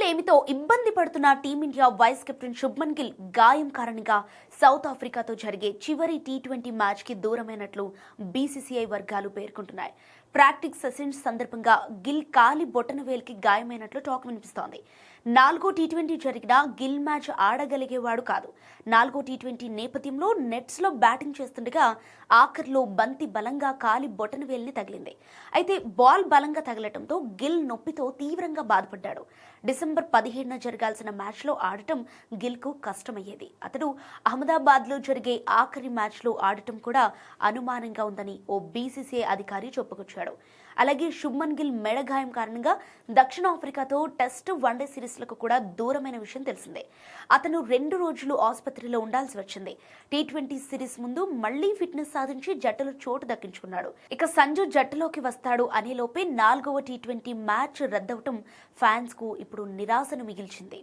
లేమితో ఇబ్బంది పడుతున్న team India vice captain Shubman Gill గాయం కారణంగా సౌత్ ఆఫ్రికాతో జరిగే చివరి టీ20 మ్యాచ్కి దూరమైనట్లు బీసీసీఐ వర్గాలు పేర్కొంటున్నాయి. ప్రాక్టీస్ సెషన్స్ సందర్భంగా గిల్ కాలి బొటనవేలుకి గాయమైనట్లు టాక్ వినిపిస్తోంది. 4వ టీ20 జరిగిన గిల్ మ్యాచ్ ఆడగలిగేవాడు కాదు. 4వ టీ20 నేపథ్యంలో నెట్స్లో బ్యాటింగ్ చేస్తుండగా ఆఖర్లో బంతి బలంగా కాలి బొటనవేలుని తగిలింది. అయితే బాల్ బలంగా తగలటంతో గిల్ నొప్పితో తీవ్రంగా బాధపడ్డాడు. డిసెంబర్ 17న జరగాల్సిన మ్యాచ్లో ఆడటం గిల్కు కష్టమయ్యేది. అతడు అహ్మదాబాద్లో జరిగే ఆఖరి మ్యాచ్లో ఆడటం కూడా అనుమానంగా ఉందని ఓ బీసీసీఐ అధికారి చెప్పుకొచ్చాడు. అలాగే శుభ్మన్ గిల్ మెడ గాయం కారణంగా దక్షిణాఫ్రికాతో టెస్ట్ వన్డే సిరీస్లకు కూడా దూరమైన విషయం తెలిసిందే. అతను 2 రోజులు ఆసుపత్రిలో ఉండాల్సి వచ్చింది. టీ20 సిరీస్ ముందు మళ్లీ ఫిట్నెస్ సాధించి జట్టులో చోటు దక్కించుకున్నాడు. ఇక సంజు జట్టులోకి వస్తాడు అనేలోపే 4వ టీ20 మ్యాచ్ రద్దవటం ఫ్యాన్స్ కు ఇప్పుడు నిరాశను మిగిల్చింది.